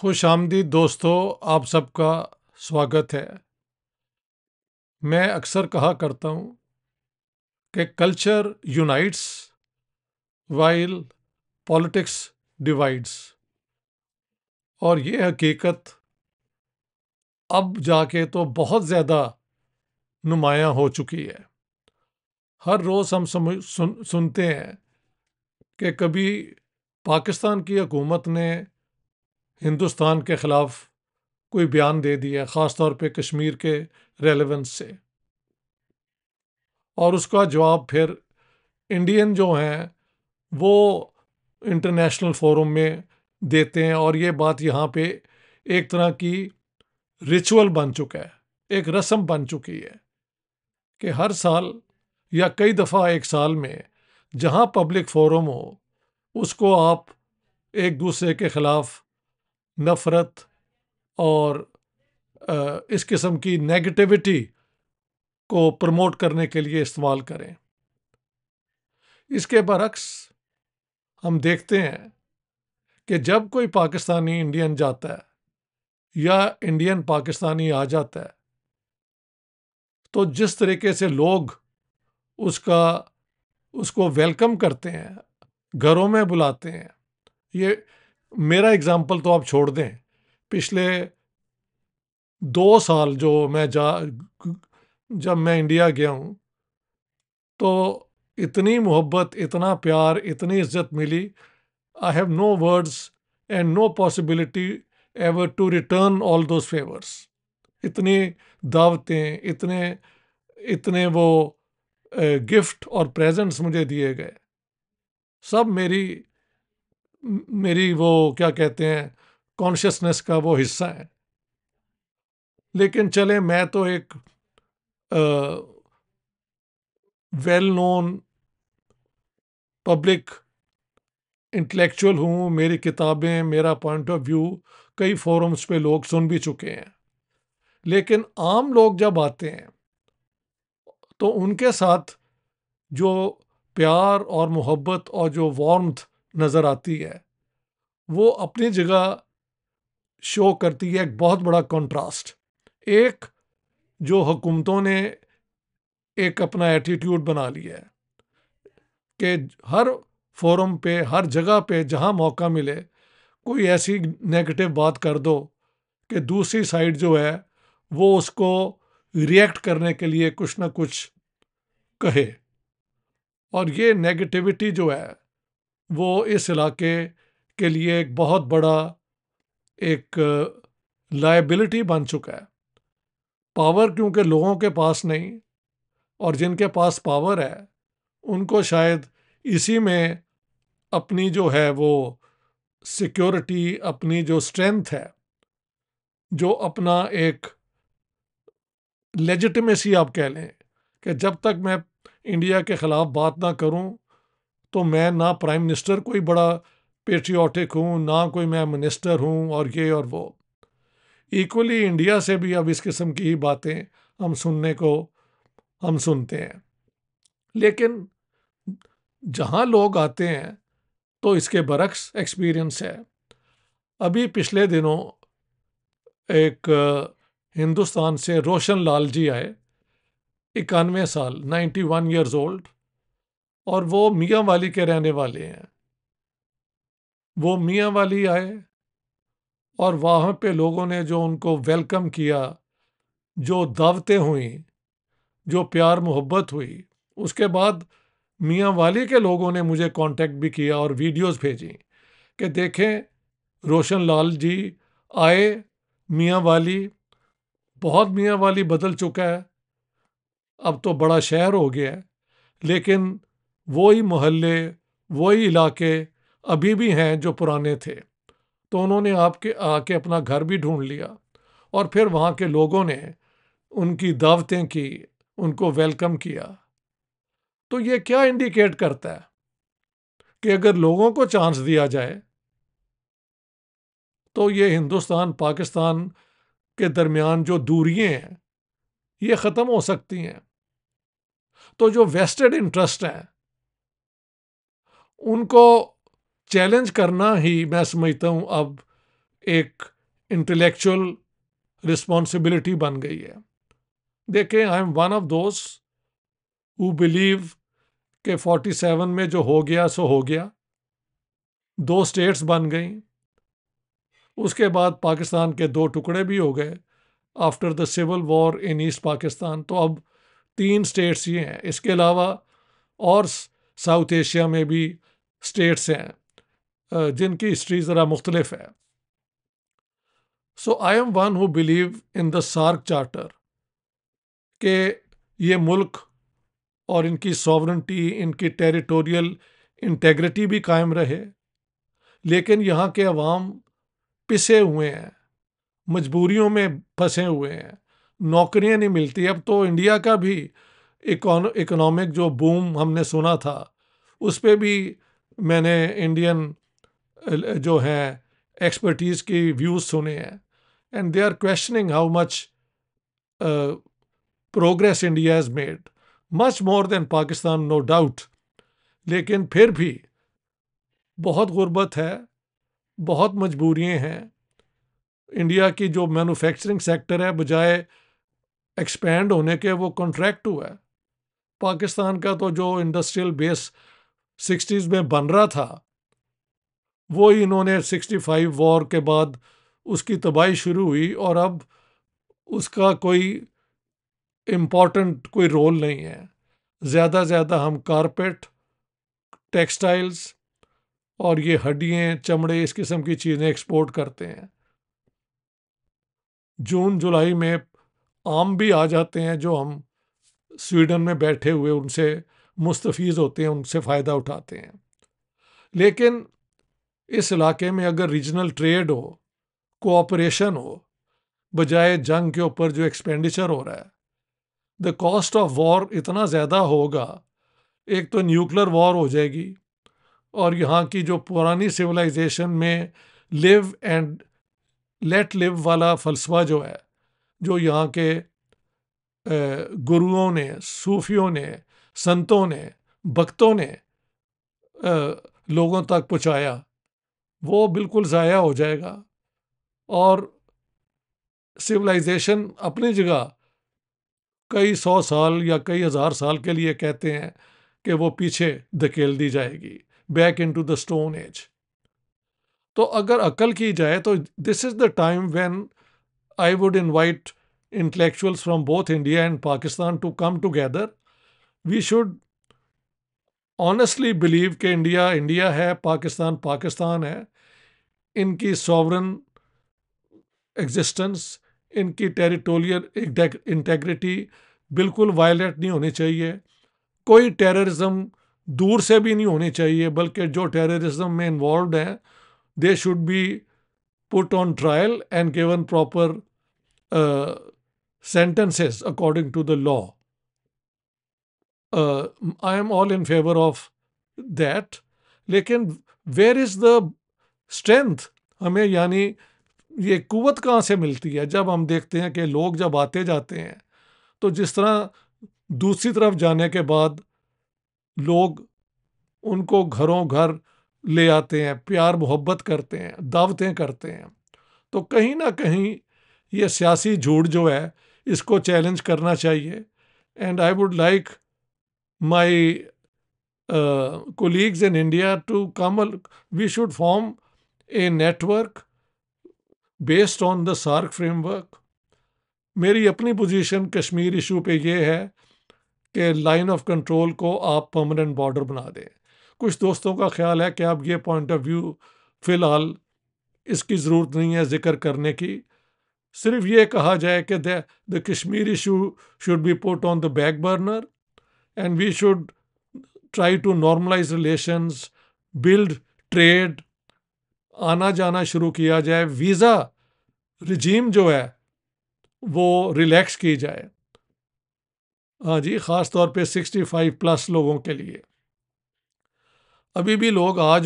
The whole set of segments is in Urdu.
خوش آمدید دوستو، آپ سب کا سواگت ہے۔ میں اکثر کہا کرتا ہوں کہ culture unites while politics divides, اور یہ حقیقت اب جا کے تو بہت زیادہ نمایاں ہو چکی ہے۔ ہر روز ہم سنتے ہیں کہ کبھی پاکستان کی حکومت نے ہندوستان کے خلاف کوئی بیان دے دیا، خاص طور پہ کشمیر کے ریلیونس سے، اور اس کا جواب پھر انڈین جو ہیں وہ انٹرنیشنل فورم میں دیتے ہیں، اور یہ بات یہاں پہ ایک طرح کی ریچول بن چکا ہے، ایک رسم بن چکی ہے کہ ہر سال یا کئی دفعہ ایک سال میں جہاں پبلک فورم ہو اس کو آپ ایک دوسرے کے خلاف نفرت اور اس قسم کی نیگیٹیوٹی کو پروموٹ کرنے کے لیے استعمال کریں۔ اس کے برعکس ہم دیکھتے ہیں کہ جب کوئی پاکستانی انڈین جاتا ہے یا انڈین پاکستانی آ جاتا ہے تو جس طریقے سے لوگ اس کو ویلکم کرتے ہیں، گھروں میں بلاتے ہیں۔ یہ میرا اگزامپل تو آپ چھوڑ دیں، پچھلے 2 سال جب میں انڈیا گیا ہوں تو اتنی محبت، اتنا پیار، اتنی عزت ملی، I have no words and no possibility ever to return all those favors۔ اتنی دعوتیں، اتنے وہ گفٹ اور پریزنٹس مجھے دیے گئے، سب میری وہ کیا کہتے ہیں کانشیسنس کا وہ حصہ ہے۔ لیکن چلیں، میں تو ایک ویل نون پبلک انٹلیکچوئل ہوں، میری کتابیں، میرا پوائنٹ آف ویو کئی فورمز پہ لوگ سن بھی چکے ہیں۔ لیکن عام لوگ جب آتے ہیں تو ان کے ساتھ جو پیار اور محبت اور جو وارمتھ نظر آتی ہے وہ اپنی جگہ شو کرتی ہے ایک بہت بڑا کنٹراسٹ۔ ایک جو حکومتوں نے ایک اپنا ایٹیٹیوڈ بنا لیا ہے کہ ہر فورم پہ، ہر جگہ پہ جہاں موقع ملے کوئی ایسی نیگیٹو بات کر دو کہ دوسری سائڈ جو ہے وہ اس کو ریئیکٹ کرنے کے لیے کچھ نہ کچھ کہے، اور یہ نیگیٹیوٹی جو ہے وہ اس علاقے کے لیے ایک بہت بڑا ایک لائبلٹی بن چکا ہے۔ پاور کیونکہ لوگوں کے پاس نہیں، اور جن کے پاس پاور ہے ان کو شاید اسی میں اپنی جو ہے وہ سیکیورٹی، اپنی جو اسٹرینتھ ہے، جو اپنا ایک لیجیٹمیسی آپ کہہ لیں کہ جب تک میں انڈیا کے خلاف بات نہ کروں تو میں نہ پرائم منسٹر کوئی بڑا پیٹریوٹک ہوں، نہ کوئی میں منسٹر ہوں، اور یہ اور وہ۔ ایکولی انڈیا سے بھی اب اس قسم کی ہی باتیں ہم سنتے ہیں۔ لیکن جہاں لوگ آتے ہیں تو اس کے برعکس ایکسپیرئنس ہے۔ ابھی پچھلے دنوں ایک ہندوستان سے روشن لال جی آئے، 91 سال، 91 ایئرز اولڈ، اور وہ میاں والی کے رہنے والے ہیں۔ وہ میاں والی آئے اور وہاں پہ لوگوں نے جو ان کو ویلکم کیا، جو دعوتیں ہوئیں، جو پیار محبت ہوئی، اس کے بعد میاں والی کے لوگوں نے مجھے کانٹیکٹ بھی کیا اور ویڈیوز بھیجیں کہ دیکھیں روشن لال جی آئے، میاں والی، بہت میاں والی بدل چکا ہے، اب تو بڑا شہر ہو گیا ہے، لیکن وہی محلے، وہی علاقے ابھی بھی ہیں جو پرانے تھے۔ تو انہوں نے آ کے اپنا گھر بھی ڈھونڈ لیا، اور پھر وہاں کے لوگوں نے ان کی دعوتیں کی، ان کو ویلکم کیا۔ تو یہ کیا انڈیکیٹ کرتا ہے کہ اگر لوگوں کو چانس دیا جائے تو یہ ہندوستان پاکستان کے درمیان جو دوریاں ہیں یہ ختم ہو سکتی ہیں۔ تو جو ویسٹڈ انٹرسٹ ہیں ان کو چیلنج کرنا ہی میں سمجھتا ہوں اب ایک انٹلیکچوئل رسپانسبلٹی بن گئی ہے. دیکھیں آئی am one of those who believe کہ 47 میں جو ہو گیا سو ہو گیا. 2 اسٹیٹس بن گئیں. اس کے بعد پاکستان کے 2 ٹکڑے بھی ہو گئے after the civil war in East Pakistan. تو اب 3 اسٹیٹس یہ ہیں. اس کے علاوہ اور ساؤتھ ایشیا میں بھی اسٹیٹس ہیں جن کی ہسٹری ذرا مختلف ہے. So I am one who believe in the SAARC charter کہ یہ ملک اور ان کی ساورنٹی، ان کی ٹیریٹوریل انٹیگریٹی بھی قائم رہے، لیکن یہاں کے عوام پسے ہوئے ہیں، مجبوریوں میں پھنسے ہوئے ہیں، نوکریاں نہیں ملتی. اب تو انڈیا کا بھی اکنامک جو بوم ہم نے سنا تھا اس پہ بھی میں نے انڈین جو ہیں ایکسپرٹیز کی ویوز سنے ہیں، and they are questioning how much progress India has made, much more than Pakistan no doubt. لیکن پھر بھی بہت غربت ہے، بہت مجبوریاں ہیں. انڈیا کی جو مینوفیکچرنگ سیکٹر ہے بجائے ایکسپینڈ ہونے کے وہ کنٹریکٹ ہوا ہے. پاکستان کا تو جو انڈسٹریل بیس 60s میں بن رہا تھا وہی انہوں نے 65 وار کے بعد اس کی تباہی شروع ہوئی، اور اب اس کا کوئی امپورٹنٹ کوئی رول نہیں ہے. زیادہ زیادہ ہم کارپیٹ، ٹیکسٹائلز اور یہ ہڈیاں، چمڑے، اس قسم کی چیزیں ایکسپورٹ کرتے ہیں. جون جولائی میں آم بھی آ جاتے ہیں جو ہم سویڈن میں بیٹھے ہوئے ان سے مستفیض ہوتے ہیں، ان سے فائدہ اٹھاتے ہیں. لیکن اس علاقے میں اگر ریجنل ٹریڈ ہو، کوآپریشن ہو، بجائے جنگ کے اوپر جو ایکسپینڈیچر ہو رہا ہے، دا کاسٹ آف وار اتنا زیادہ ہوگا. ایک تو نیوکلر وار ہو جائے گی، اور یہاں کی جو پرانی سویلائزیشن میں لیو اینڈ لیٹ لیو والا فلسفہ جو ہے، جو یہاں کے گروؤں نے، صوفیوں نے، سنتوں نے، بھکتوں نے لوگوں تک پہنچایا، وہ بالکل ضائع ہو جائے گا. اور سویلائزیشن اپنی جگہ کئی 100 سال یا کئی 1000 سال کے لیے کہتے ہیں کہ وہ پیچھے دھکیل دی جائے گی، back into the stone age. تو اگر عقل کی جائے تو this is the time when I would invite intellectuals from both India and Pakistan to come together. We should honestly believe کہ انڈیا انڈیا ہے، پاکستان پاکستان ہے. ان کی سوورن ایگزسٹنس، ان کی ٹیریٹوریل انٹیگریٹی بالکل وائلیٹ نہیں ہونی چاہیے. کوئی ٹیررزم دور سے بھی نہیں ہونی چاہیے، بلکہ جو ٹیررزم میں انوالوڈ ہیں they should be put on trial and given proper sentences according to the law. I am all in favor of that. لیکن where is the strength؟ ہمیں یعنی یہ قوت کہاں سے ملتی ہے جب ہم دیکھتے ہیں کہ لوگ جب آتے جاتے ہیں تو جس طرح دوسری طرف جانے کے بعد لوگ ان کو گھروں گھر لے آتے ہیں، پیار محبت کرتے ہیں، دعوتیں کرتے ہیں. تو کہیں نہ کہیں یہ سیاسی جھوٹ جو ہے اس کو چیلنج کرنا چاہیے. And I would like my colleagues in India to come. We should form a network based on the SAARC framework. میری اپنی پوزیشن کشمیر ایشو پہ یہ ہے کہ لائن آف کنٹرول کو آپ پرماننٹ بارڈر بنا دیں. کچھ دوستوں کا خیال ہے کہ اب یہ پوائنٹ آف ویو فی الحال اس کی ضرورت نہیں ہے ذکر کرنے کی. صرف یہ کہا جائے کہ the Kashmir issue should be put on the back burner and we should try to normalise relations, build trade, آنا جانا شروع کیا جائے، ویزا رجیم جو ہے وہ ریلیکس کی جائے. ہاں جی، خاص طور پہ 65+ لوگوں کے لیے. ابھی بھی لوگ آ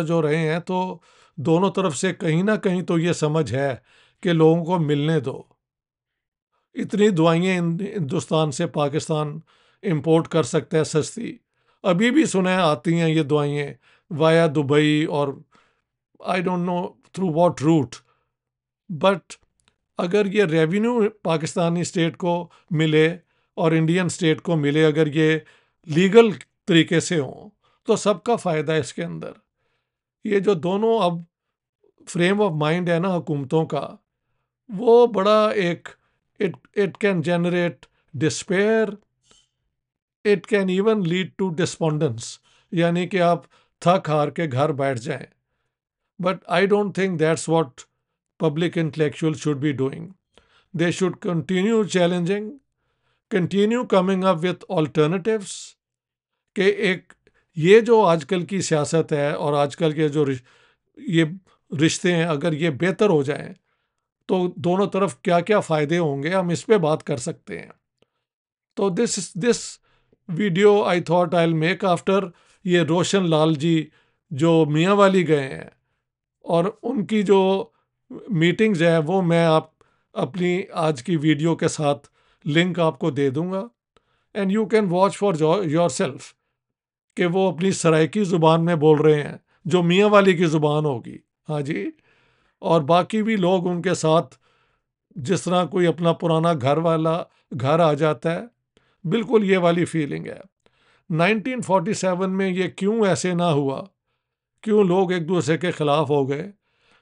جو رہے ہیں تو دونوں طرف سے کہیں نہ کہیں تو یہ سمجھ ہے کہ لوگوں کو ملنے دو. اتنی دوائیں ہندوستان سے پاکستان امپورٹ کر سکتا ہے سستی. ابھی بھی سنیں آتی ہیں یہ دوائیں وایا دبئی اور I don't know through what route. But اگر یہ ریونیو پاکستانی اسٹیٹ کو ملے اور انڈین اسٹیٹ کو ملے، اگر یہ لیگل طریقے سے ہوں تو سب کا فائدہ ہے اس کے اندر. یہ جو دونوں اب فریم آف مائنڈ ہے نا حکومتوں کا، وہ بڑا ایک it can generate despair, it can even lead to despondence, یعنی کہ آپ تھک ہار کے گھر بیٹھ جائیں. But I don't think that's what public intellectuals should be doing. They should continue challenging, continue coming up with alternatives. کہ ایک یہ جو آج کل کی سیاست ہے اور آج کل کے جو یہ رشتے ہیں، اگر یہ بہتر ہو جائیں تو دونوں طرف کیا کیا فائدے ہوں گے، ہم اس پہ بات کر سکتے ہیں. تو this video I thought I will make after یہ روشن لال جی جو میاں والی گئے ہیں، اور ان کی جو میٹنگز ہے وہ میں اپنی آج کی ویڈیو کے ساتھ لنک آپ کو دے دوں گا، and you can watch for yourself کہ وہ اپنی سرائیکی زبان میں بول رہے ہیں جو میاں والی کی زبان ہوگی. ہاں جی. اور باقی بھی لوگ ان کے ساتھ جس طرح کوئی اپنا پرانا گھر آ جاتا ہے، بالکل یہ والی فیلنگ ہے. 1947 میں یہ کیوں ایسے نہ ہوا، کیوں لوگ ایک دوسرے کے خلاف ہو گئے.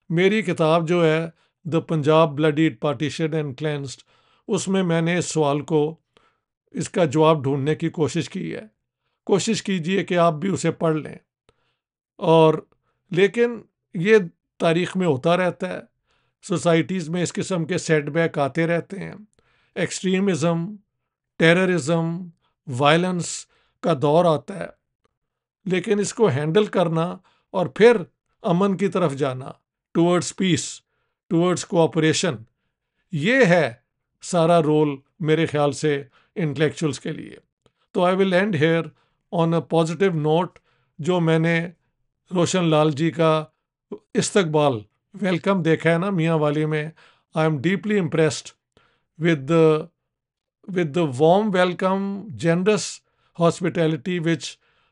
میری کتاب جو ہے دا پنجاب بلڈیڈ پارٹیشن اینڈ کلینسڈ، اس میں نے اس سوال کو، اس کا جواب ڈھونڈنے کی کوشش کی ہے. کوشش کیجئے کہ آپ بھی اسے پڑھ لیں. اور لیکن یہ تاریخ میں ہوتا رہتا ہے، سوسائٹیز میں اس قسم کے سیٹ بیک آتے رہتے ہیں. ایکسٹریمزم، ٹیررزم، وائلنس کا دور آتا ہے، لیکن اس کو ہینڈل کرنا اور پھر امن کی طرف جانا، ٹورڈز پیس، ٹورڈز کوآپریشن، یہ ہے سارا رول میرے خیال سے انٹلیکچوئلس کے لیے. تو I will end here on a positive note, جو میں نے روشن لال جی کا استقبال، ویلکم دیکھا ہے نا میاں والی میں. I am deeply impressed with the warm welcome, generous hospitality which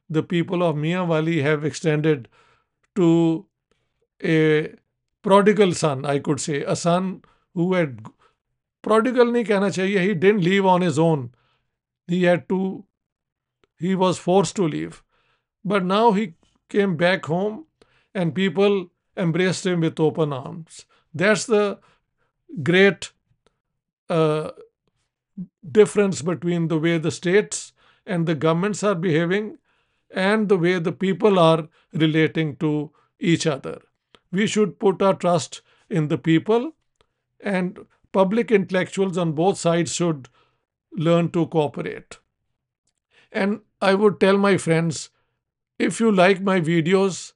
the people of Mian Wali have extended to a prodigal son, I could say, a son who had, prodigal نہیں کہنا چاہیے, he didn't leave on his own, he was forced to leave, but now he came back home and people embraced him with open arms. That's the great difference between the way the states and the governments are behaving and the way the people are relating to each other. We should put our trust in the people, and public intellectuals on both sides should learn to cooperate. And I would tell my friends, if you like my videos,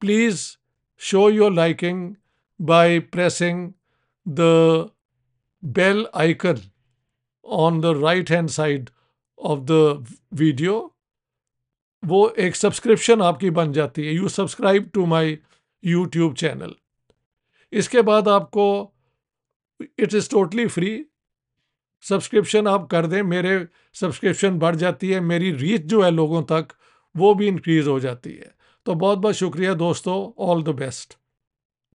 please show your liking by pressing the bell icon on the right hand side of the video. وہ ایک سبسکرپشن آپ کی بن جاتی ہے. You subscribe to my YouTube channel. اس کے بعد آپ کو it is totally free. Subscription آپ کر دیں، میرے سبسکرپشن بڑھ جاتی ہے، میری ریچ جو ہے لوگوں تک وہ بھی انکریز ہو جاتی ہے. تو بہت بہت شکریہ دوستو. آل دا بیسٹ.